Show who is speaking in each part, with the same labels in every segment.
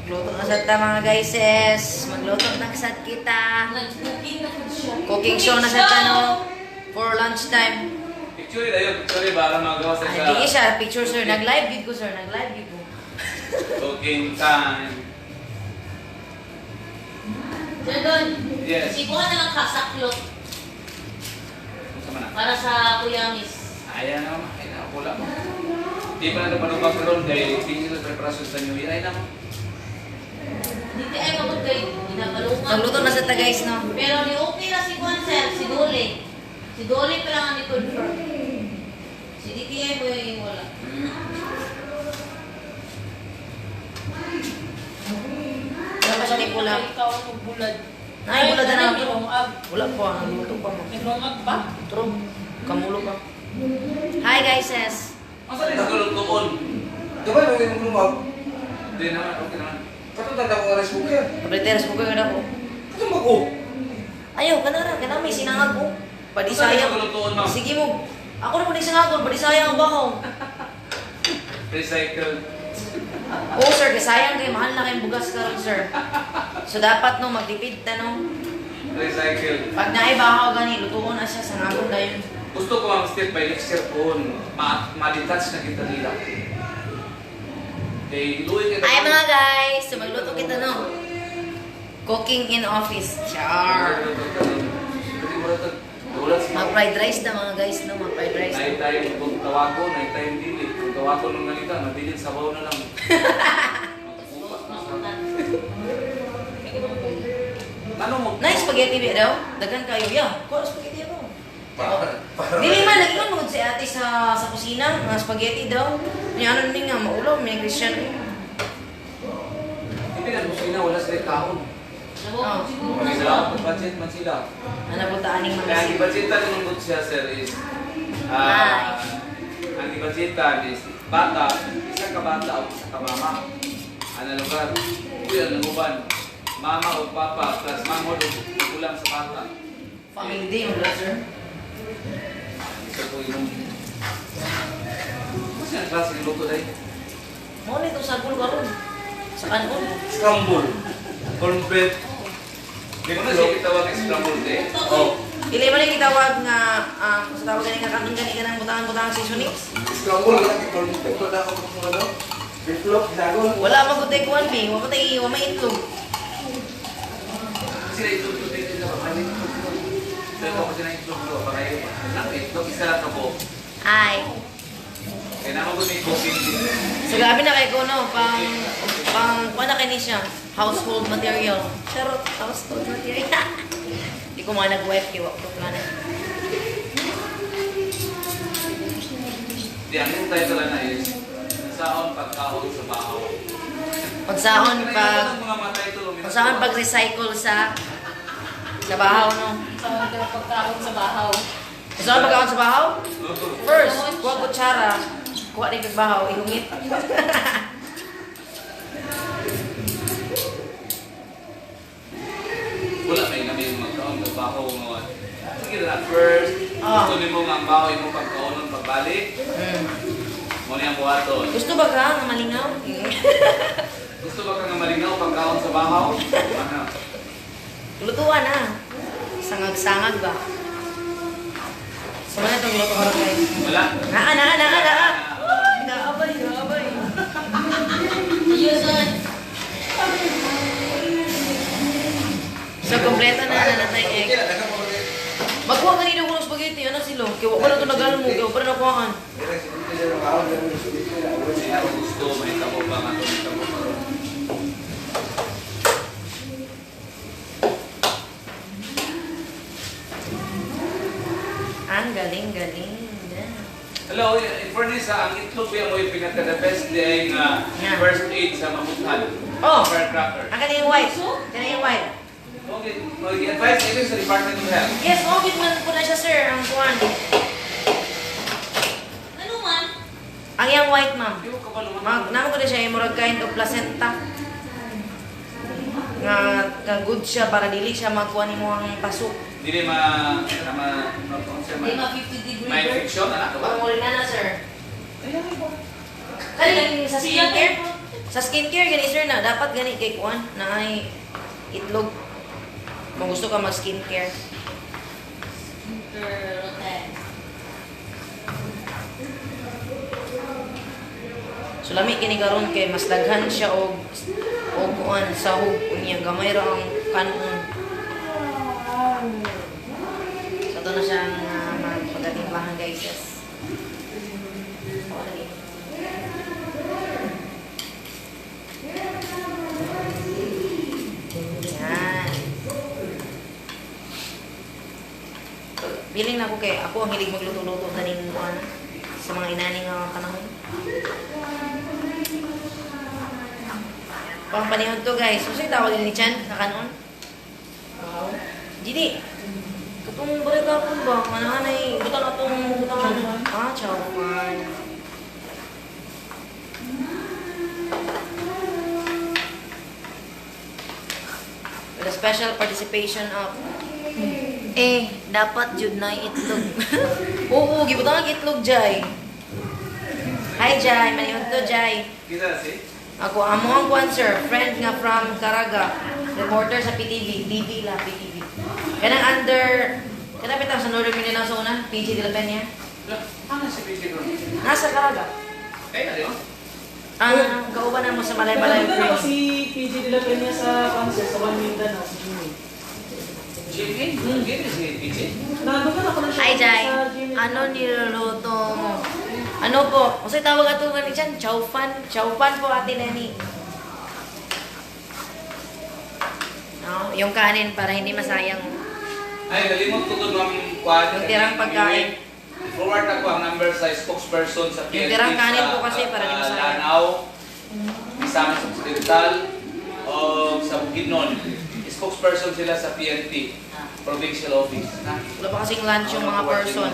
Speaker 1: Luto na sa ta mga guyses. Magluto na sa kita.
Speaker 2: Nag-cooking na food show.
Speaker 1: Cooking show na sa ta no. For lunchtime.
Speaker 3: Picture dayo, picture para magawa sa
Speaker 1: Ay, di siya. Picture sir. Nag-live gid ko sir. Nag-live gid ko.
Speaker 3: cooking time.
Speaker 2: Sir Don,
Speaker 3: Yes.
Speaker 2: sikuha na lang kasaklot
Speaker 3: Kung na.
Speaker 2: para sa Kuya Miss.
Speaker 3: Ayan naman, ay nakapula mo. Di pa na naman magkaroon dahil hindi na preparasyon sa New Year. Ay naman.
Speaker 2: Dito ay mabot kayo. Ginapalungan.
Speaker 1: Magluto na sa ta guys no.
Speaker 2: Pero ni okay na si Juan Sir, si Dole. Si Dole pa lang ang ni-confirm. Si DTI mo yung wala.
Speaker 1: Wala pa siya ni pula.
Speaker 4: Ikaw ang bulad.
Speaker 1: Ay, bulad na namin.
Speaker 4: Nag-rongag.
Speaker 1: Wala pa. Nagluto pa mo.
Speaker 4: Nag-rongag ba?
Speaker 1: True. Kamulo pa. Hi guys.
Speaker 3: Masa din naglutoon?
Speaker 5: Diba nung yung lumag?
Speaker 3: Hindi naman, okay naman.
Speaker 5: Katong ko nga rice cooker.
Speaker 1: Kapreteras ko kayo na po.
Speaker 5: Katong mag-o.
Speaker 1: Ayaw, kanara. Kanara may sinangag ko. Padisayang.
Speaker 3: Masa din naglutoon, ma'am?
Speaker 1: Sige mo. Ako na padisayang ako. Padisayang ang bahaw.
Speaker 3: Recycle.
Speaker 1: Oo sir, kasi sayang kayo. Mahal na kayong bugas karon sir. So dapat no, magtipid ta no.
Speaker 3: Recycle.
Speaker 1: Pag naibahaw gani, lutuon na siya sa ngagon dayon.
Speaker 3: Gusto ko ang step by next year po, ma-detach na kita nila. Eh, iluwi kita.
Speaker 1: Ay mga guys, so magluto kita no. Cooking in office. Char. Mag-fried rice na mga guys no, mag-fried rice.
Speaker 3: Night time, kung tawago, night time dili. Kung tawago nung nalita, mabilin sabaw na lang. Ano mo?
Speaker 1: Nice spaghetti ba daw? Dagan kayo ya. Ko spaghetti ako. Dili man lagi man si ate sa kusina, mga spaghetti daw. Ni ano ni nga maulam, may Christian.
Speaker 3: Hindi na kusina, wala sila kaon.
Speaker 1: Oh.
Speaker 3: May sila, budget man sila.
Speaker 1: Ano po taaning mga
Speaker 3: Kaya ang
Speaker 1: sip?
Speaker 3: ibudgetan ng good siya, sir, is ang ibudgetan is bata, isa ka bata o isa ka mama. Ano lugar? Uy, ano uban? Mama o papa plus mama o kulang sa bata.
Speaker 1: Family day yung sir.
Speaker 3: Isa po yung... Kasi ang klase ng luto dahil?
Speaker 1: Mo nito sa gulo karon. Sa kanon.
Speaker 5: Scramble. Cornbread.
Speaker 3: Hindi mo na siya kitawag scrambled eh.
Speaker 1: Oh. Dili man ni gitawag nga sa tawag gani nga kanon gani kanang butang-butang seasonings.
Speaker 5: Scramble. Cornbread. Ito na ako kung ano. Beefloaf. Dagon.
Speaker 1: Wala magutay kuan bi, wa patay wa may itlog.
Speaker 3: Sila itlog dito sa pamalit. Pero ako sila itlog ko, para yun. Ang itlog isa lang ako.
Speaker 1: Ay.
Speaker 3: Kaya naman ko may cooking dito.
Speaker 1: So gabi na kay ko no, pang kuan na kini siya, household material. Charot, household material. Di ko man nag-wife kay wa ko plano.
Speaker 3: Di, ang yung title na is, Saon pagkahon sa bahaw.
Speaker 1: Pagsahon
Speaker 3: Pagsaon
Speaker 1: pag-recycle sa bahaw no.
Speaker 4: Sa pagkaon sa bahaw.
Speaker 1: Pagsahon pagkaon sa bahaw? First, kuha kutsara. Kuha ni kag bahaw, ihungit.
Speaker 3: Wala may kami yung magkaon sa bahaw mga. Sige na, first,
Speaker 1: Ah.
Speaker 3: gusto mo nga ang bahaw mo pagkaonon pagbalik. Muna yung buhaton.
Speaker 1: Gusto ba ka nga malingaw?
Speaker 3: Gusto ba kang malinaw pagkaon sa bahaw? Ano?
Speaker 1: Lutuan na. Sangag-sangag ba? So, ano itong luto ko guys?
Speaker 3: Wala.
Speaker 1: Naa. Naabay.
Speaker 2: Yun.
Speaker 1: So, kompleto na natay egg.
Speaker 5: Okay na. Dagan mo rin.
Speaker 1: Magkuha ka nito kung spaghetti. Ano silo? Kaya wala ito nagalan mo. Kaya pa rin nakuhaan.
Speaker 3: Hindi na ako gusto, may tabo ba nga ito, may tabo pa rin.
Speaker 1: Ang galing.
Speaker 3: Hello, in fairness, ang itlog yan mo yung pinaka-the best day nga
Speaker 1: Yeah.
Speaker 3: first aid sa mamuthan.
Speaker 1: Oh!
Speaker 3: Firecracker.
Speaker 1: Ang kanina yung white. Kanina yung white.
Speaker 3: Okay, mag-advise even sa Department of Health.
Speaker 1: Yes, okay man po na siya sir. Ang kuhan.
Speaker 2: Ano man?
Speaker 1: Ang yung white ma'am.
Speaker 3: Hindi mo kapaluman.
Speaker 1: Naman ko na siya, murag kind of placenta. Nga good siya para dili siya magkuha ni mo ang pasok.
Speaker 3: Hindi ma... Ano na ma...
Speaker 2: Hindi ma 50 degree
Speaker 3: May infection, anak ka ba?
Speaker 1: Pangulina na sir. Kaya lang sa skincare. Sa skincare, gani sir na, dapat gani kay Kuan na ay itlog. Kung gusto ka mag-skincare.
Speaker 2: Roten.
Speaker 1: So lami kini karon kay mas daghan siya og kuan sahog unya gamay ra ang kanon. So to na siya magpagatimplahan guys. Yes. Yan. Feeling na ako kay ako ang hilig magluto-luto taning kuan sa mga inani nga panahon. Pang panihon to guys. So sa'yo tawag ni Chan sa kanon? Wow. Didi. Katong balita po ba? Manahanay. Butang atong butang ah, chow fan. With a special participation of dapat jud na itlog. Oo, gibutang ang itlog, Jai. Hi, Jai. Manihon to, Jai.
Speaker 3: Kita si?
Speaker 1: Ako, amo ang kwan, sir. Friend nga from Caraga. Reporter sa PTV. DB la, PTV. Kanang under... Kanang bitang sa Northern Mindanao sa una? PG de la Peña.
Speaker 3: Ano si PJ ko?
Speaker 1: Nasa Caraga.
Speaker 3: Kaya na di ba?
Speaker 1: Ang kauban na mo sa Malay-Balay
Speaker 6: Nandun ako si
Speaker 1: training.
Speaker 6: PG de la Peña sa concert sa One Mindanao, si Jimmy.
Speaker 3: Jimmy? Jimmy si PJ?
Speaker 6: Nandun ako na siya
Speaker 1: Ay, Jai.
Speaker 6: sa Jimmy.
Speaker 1: Ano niluluto mo? Ano po? Kasi tawag ato nga ni Chan, chow fan. Chow fan po, Ate Nani. No, yung kanin para hindi masayang.
Speaker 3: Ay, nalimot ko doon ng kuwan.
Speaker 1: Yung tirang pagkain.
Speaker 3: Forward ako ang number sa spokesperson sa PNP
Speaker 1: Yung tirang kanin po kasi para di masayang.
Speaker 3: Lanao, isama sa Occidental, o sa Bukidnon. Spokesperson sila sa PNP, Provincial Office. Na?
Speaker 1: Wala pa kasing lunch yung mga person.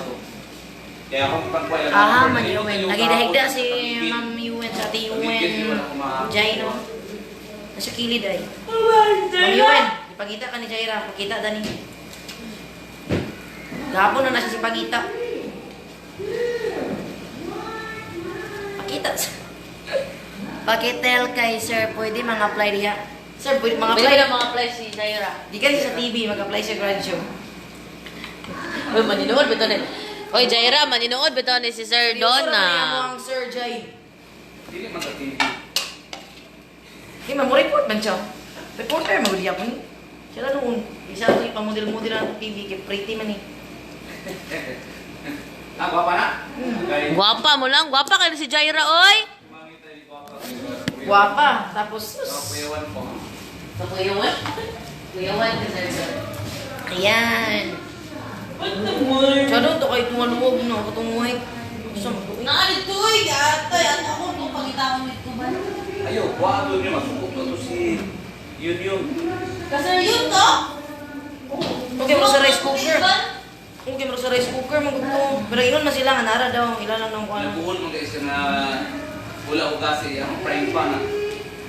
Speaker 3: Kaya akong pagkuha
Speaker 1: Ah, Ma'am Yuen. Nagidahigda si Ma'am Yuen sa Ate Yuen. Jai, no? Nasa kilid ay. Ma'am Yuen, ipagita ka ni Jaira. Pagkita dani. Gapon na siya si Pagita. Pakita. Pakitel kay sir, pwede mag-apply diha. Sir, pwede
Speaker 2: Pwede
Speaker 1: mag-apply.
Speaker 2: na mga apply si Jaira.
Speaker 1: Di ka sa TV, mag-apply sa grad show.
Speaker 2: Uy, maninood ba ito na? Uy, Jaira, maninood ba ito ni si Sir
Speaker 1: Seryoso
Speaker 2: Don
Speaker 1: ra niya mo
Speaker 2: na?
Speaker 1: ang Sir Jai.
Speaker 3: Hindi man sa TV.
Speaker 1: Di man mo report man siya. Reporter mo diya po ni. Siya na noon. Isa ko ipamodel-model ng TV kay pretty man eh.
Speaker 3: Ah, gwapa na? Okay.
Speaker 2: Gwapa mo lang. Gwapa kayo si Jaira, oy!
Speaker 3: Mamita ni gwapa.
Speaker 1: Guwapa. Tapos,
Speaker 3: Kuyawan po.
Speaker 2: Sa Kuyawan? Kuyawan ka, Sir Don.
Speaker 1: ayan. Siya doon to kayo tumaluwag no. Katumuhay. Gusto mo to eh.
Speaker 2: Nakalitoy! Atay! At ako itong pangitawan nito ba?
Speaker 3: Ayo, kuha doon niya. Masukot na to si Yun.
Speaker 2: Kasi yun to?
Speaker 1: Okay mo sa rice cooker. Okay mo sa rice cooker. Magugto. Pero inon man sila nga nara daw. Ilan lang ng kuwan.
Speaker 3: Nagbuhon mo guys na wala ko kasi ang prime pa na.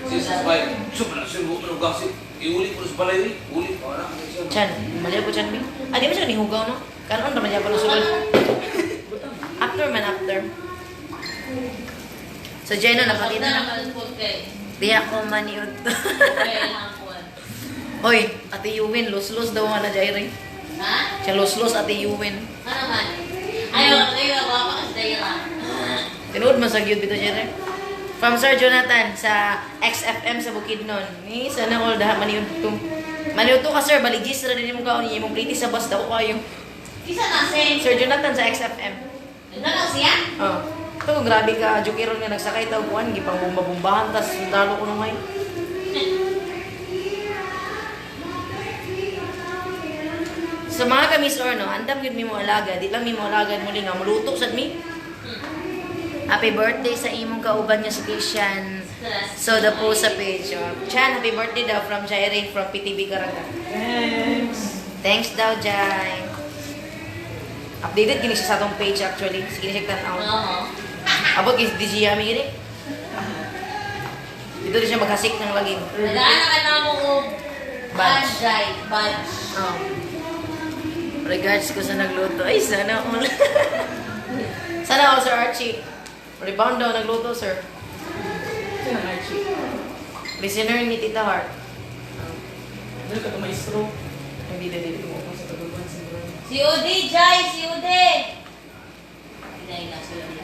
Speaker 3: Siya sabay, super na siya wala ko kasi. Iuli ko sa balay, uli pa na.
Speaker 1: Chan. Mali ako Chan. Ah, di ba siya nihugaw no? Kanon naman niya pa nasulod. After man, after. So, Jenna, napakita na. Di ako maniud. Hoy, Ate Yuwin, los-los daw nga na Jairi.
Speaker 2: Ha?
Speaker 1: Siya los-los, Ate Yuwin.
Speaker 2: Ano man? Ayaw, kayo gwapa ka si Jaira.
Speaker 1: Tinuod man sa gyud bito Jairi. From Sir Jonathan sa XFM sa Bukidnon. Ni sana all daha maniud to. Maniud to ka sir, baligis ra din mo kaon niya imong pretty sa bus daw kayo.
Speaker 2: Kisa na, Sen?
Speaker 1: Sir Jonathan sa XFM.
Speaker 2: Nanaw siya?
Speaker 1: Oh. Ito, grabe ka, jokero nga nagsakay tao kuhan, gipang bumba-bumbahan, tas dalo ko nung may. Sa mga kamis or no, andam yun mi mo alaga, di lang mi mo alaga muli nga, muluto sad mi. Happy birthday sa imong kauban nga si Christian. So, the post sa page. Oh. Chan, happy birthday daw from Jairi from PTV Caraga.
Speaker 6: Thanks.
Speaker 1: Thanks daw, Jai. Updated gini siya sa atong page actually. Sige na siya tanaw.
Speaker 2: Oo.
Speaker 1: Abot kay DJ Yami gini. Dito din siya maghasik ng laging.
Speaker 2: Nagana ka na mo og
Speaker 1: Badge.
Speaker 2: Badge.
Speaker 1: Oh. Regards ko sa nagluto. Ay, sana all. Sana all, Sir Archie. Rebound daw nagluto, sir.
Speaker 6: Sino ang Archie?
Speaker 1: Listener ni Tita Heart.
Speaker 6: Dali ka maestro.
Speaker 1: Hindi, dili.
Speaker 6: Sa taguban siguro.
Speaker 2: Si Udi, Jai! Si Udi! Hindi na, si Udi.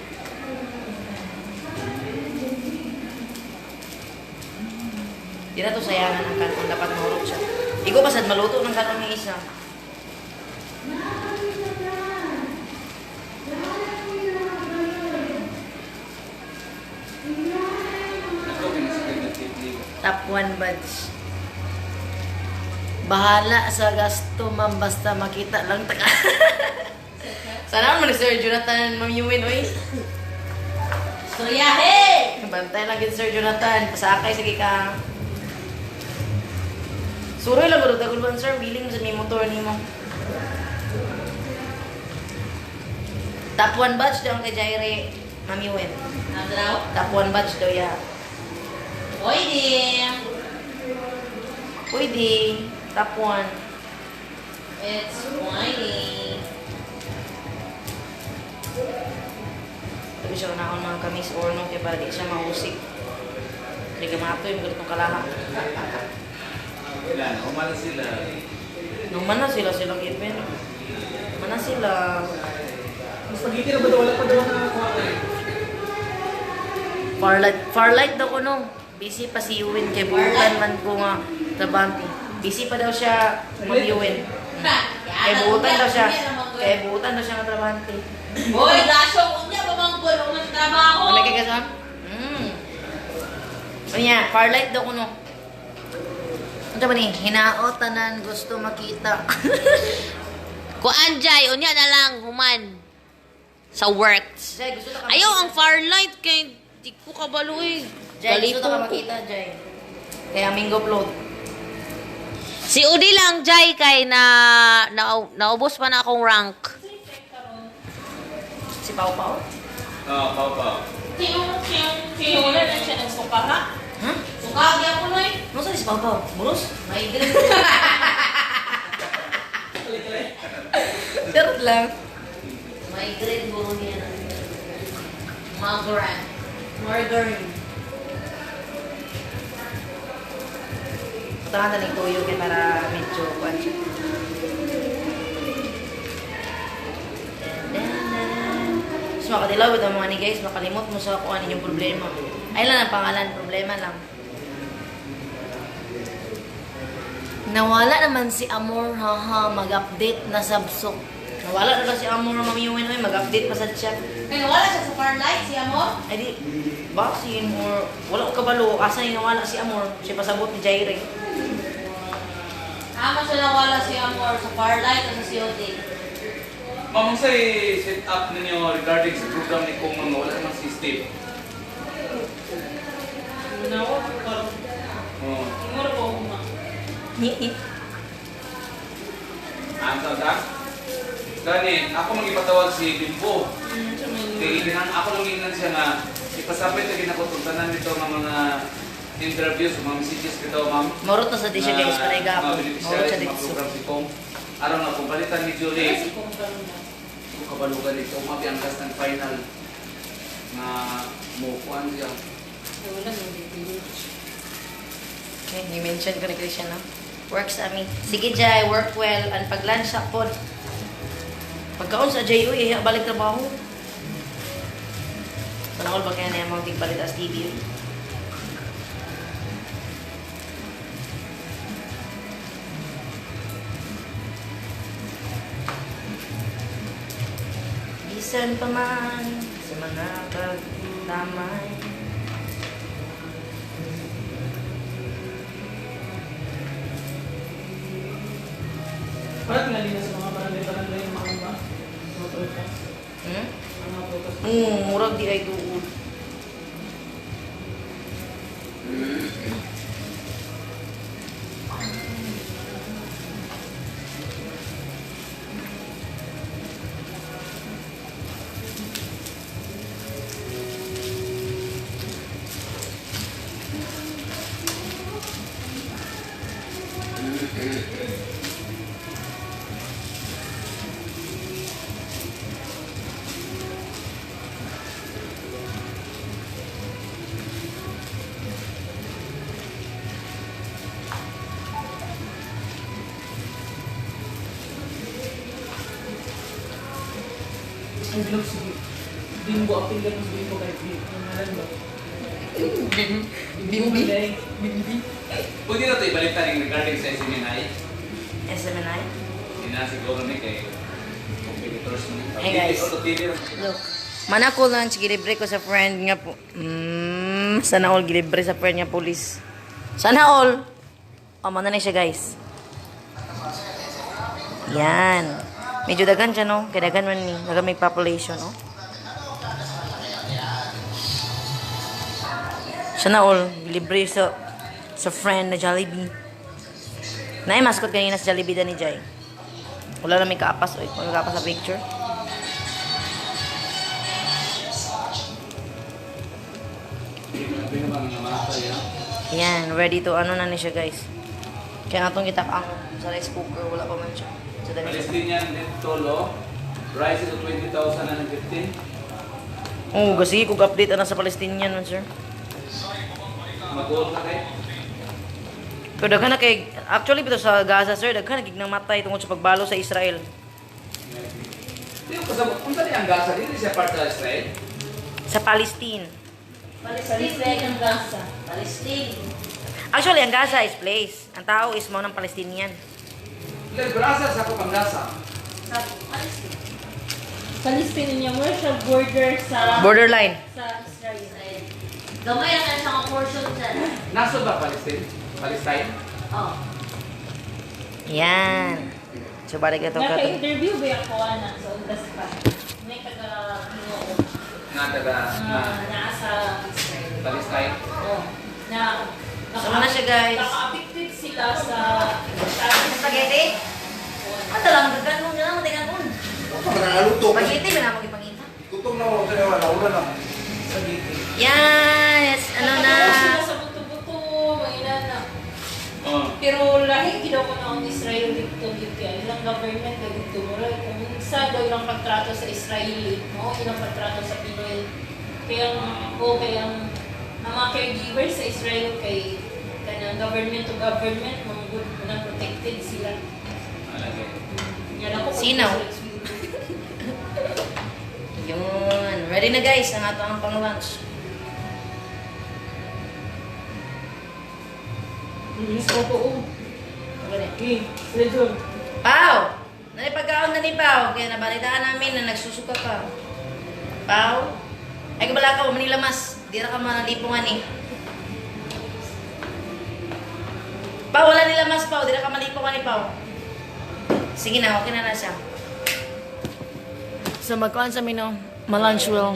Speaker 1: Di na to sayangan ang kanon. Dapat mahurot siya. Ikaw pasad maluto ng kanon ng isa.
Speaker 3: Ito, kinasakit na titli.
Speaker 1: Top 1 badge. Bahala sa gasto, ma'am, basta makita lang taka. Sana naman ni Sir Jonathan mamiyuin, oy.
Speaker 2: Suryahe!
Speaker 1: Bantay lang yun, Sir Jonathan. Pasakay, sige ka. Suroy lang, bro. Tagulban, sir. Biling sa may motor ni mo. Top 1 batch daw ang kay Jaire mamiyuin.
Speaker 2: Ano daw?
Speaker 1: Top 1 batch daw ya.
Speaker 2: Oy, dim!
Speaker 1: Pwede. Top 1.
Speaker 2: It's whiny.
Speaker 1: Sabi siya naon mga kamis or no, kaya para di siya mahusik. Hindi ka mato yung ganitong kalaha.
Speaker 3: Ilan, umala sila.
Speaker 1: Nung mana sila silang ipin. Mana sila.
Speaker 6: Mas pagiti na ba daw? Wala pa daw nakakuha ko eh.
Speaker 1: Farlight daw ko no. Busy pa si Yuwin kay buutan man ko nga trabante. Busy pa daw siya mag-Yuwin. Kay buutan daw siya. Kay buutan daw siya nga trabante.
Speaker 2: Boy, gasyo ko niya pa bang puno ng trabaho?
Speaker 1: Ano kay kasam? Ano niya? Farlight daw ko no. Ano ba ni? Hinao tanan gusto makita.
Speaker 2: Kuan, Jai, unya na lang, human. Sa works.
Speaker 1: Jay, gusto na ka
Speaker 2: Ayaw,
Speaker 1: makita.
Speaker 2: ang Farlight kay di ko kabalo eh.
Speaker 1: Jay, gusto
Speaker 2: Galito
Speaker 1: na ka
Speaker 2: ko.
Speaker 1: makita, Jay. Kaya Mingo Float.
Speaker 2: Si Udi lang, Jai, kay naubos pa na akong rank.
Speaker 1: Si Pau Pau?
Speaker 3: Oo, papa.
Speaker 4: Wala na siya ng suka, ha?
Speaker 1: Ha?
Speaker 2: Sukagi ako na eh.
Speaker 1: Ano sa si Pau Pau? Buros?
Speaker 2: May green.
Speaker 1: Charot lang.
Speaker 2: May green buro niya. Margarine. Margarine.
Speaker 1: Patangan na lang tuyo kaya para medyo kuwan siya. So, makadilaw ito mga ni guys, makalimot mo sa kung ano yung problema. Ay lang ang pangalan, problema lang. Nawala naman si Amor, haha, mag-update na sabsok. Nawala na ba si Amor na mamiyuin, mag-update pa sa chat.
Speaker 2: Kaya wala siya sa Farlight, si Amor.
Speaker 1: Ay di, vaccine or wala ko kabalo, asa ni nawala si Amor, siya pasabot ni Jaire.
Speaker 2: Ama siya lang wala si Amor sa Farlight o sa COD.
Speaker 3: Ma'am, say set up ninyo regarding sa program ni kung mga wala namang system.
Speaker 4: Una ako, karoon.
Speaker 3: Oo.
Speaker 4: Ingor ko ako ma.
Speaker 3: Answer ka? Gani, ako magipatawag si Bimbo. Ako lang ginan siya nga ipasapit na ginakutuntanan nito ng mga interviews, mga messages kito, ma'am.
Speaker 1: Morot na sa di siya guys, panay gapon. Morot siya
Speaker 3: Mga
Speaker 1: dito.
Speaker 3: program si Kong. Araw na kung palitan ni Julie.
Speaker 4: Kasi kung karoon na.
Speaker 3: Kung kabalugan dito, mabiangkas ng final na mukuan siya.
Speaker 4: Ay, wala nang dito.
Speaker 1: Okay, ni-mention ko ni Christian, no? Works amin. Sige, Jai, work well. Ang pag-lunch sa pod. Pagkaon sa Jai, uy, balik trabaho. Sana all ba kaya na yung mga tigpalit as TV? Bisan pa man sa mga pagdamay.
Speaker 6: Parang tingali na sa mga barangay yung mga ba? Mga protest.
Speaker 1: Hmm?
Speaker 6: Mga protest.
Speaker 1: Murag di ay tuod.
Speaker 6: Ang bilog sige. Bimbo, apil ka sa bimbo kahit di. Ang malan ba? Bimbi. Bimbi.
Speaker 3: Pwede na ito ibalitan yung regarding sa SMNI.
Speaker 1: SMNI?
Speaker 3: Sinasiguro ni kay competitors mo.
Speaker 1: Hey, guys. Look. Mana ko lunch, gilibre ko sa friend nga po. Sana all gilibre sa friend nga police. Sana all. O, mana na siya guys. Yan. Medyo dagan siya, no? Kaya dagan man ni. Dagan may population, no? Sana all. Gilibre sa friend na Jollibee. Naay mascot kanina sa Jollibee da ni Jai. Wala na may kaapas. Oy, may kaapas sa picture. Yan, ready to ano na ni siya guys. Kaya natong kita ang sa rice cooker, wala pa man siya. So, dali siya.
Speaker 3: Palestinian Tolo, rice is 20,015.
Speaker 1: Oh, kasi kung update na sa Palestinian man sir.
Speaker 3: Mag-uol ka kayo.
Speaker 1: Pero daghan na kay actually bito sa Gaza sir, daghan na gig nang matay tungod sa pagbalo sa Israel.
Speaker 3: Hindi ko kasabot. Kung saan ang Gaza, hindi siya part sa Israel.
Speaker 1: Sa Palestine.
Speaker 2: Palestine ang Gaza. Palestine.
Speaker 1: Actually, ang Gaza is place. Ang tao is mo ng Palestinian.
Speaker 3: Ilan Gaza sa ako pang Gaza.
Speaker 2: Sa Palestine.
Speaker 4: Palestine niya mo siya border sa
Speaker 1: Borderline.
Speaker 4: sa Israel.
Speaker 2: Gamay lang na sa portion dyan.
Speaker 3: Nasod ba Palestine? Palestine?
Speaker 2: Oh.
Speaker 1: Yan. So, balik ito ka.
Speaker 4: Naka-interview ba ako na sa Undas pa? May taga-Hinoo
Speaker 3: Nga taga
Speaker 4: na nasa Israel.
Speaker 3: Palestine?
Speaker 4: Oh, na
Speaker 1: Sama na siya, guys.
Speaker 4: naka-affected sila sa
Speaker 1: Spaghetti? Ano lang, daghan mo na lang, tingnan mo.
Speaker 5: Huwag ka nakaluto.
Speaker 1: Spaghetti, may namang ipangita.
Speaker 5: Gutom na ako sa'yo. Nauna na.
Speaker 1: Yes! Ano na?
Speaker 4: sila sa buto-buto, mainan na.
Speaker 3: Oo.
Speaker 4: Pero lahi ginaw ko na ang Israel dito dito yan. Ilang government na dito mo. Kung isa daw ilang pagtrato sa Israeli, no? Ilang pagtrato sa Pinoy. Kaya ang mga caregivers sa Israel kay kanang government to government, mga good na protected sila.
Speaker 3: Malagay.
Speaker 4: Yan ako.
Speaker 1: Sinaw. Yun. Ready na guys, ang ato ang pang-lunch.
Speaker 4: Oo. Okay, let's go.
Speaker 1: Pao! Nalipagkaon na ni Pao. Kaya nabalitaan namin na nagsusuka ka. Pao? Ay, kabala ka, Manila mas. Di ra ka manalipungan eh. Pao, wala nila mas, Pao. Di ra ka malipungan ni Pao. Sige na, okay na siya. So, magkuhan sa mino. Ma-lunch will.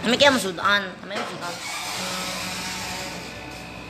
Speaker 1: May kaya masudan. May masudan.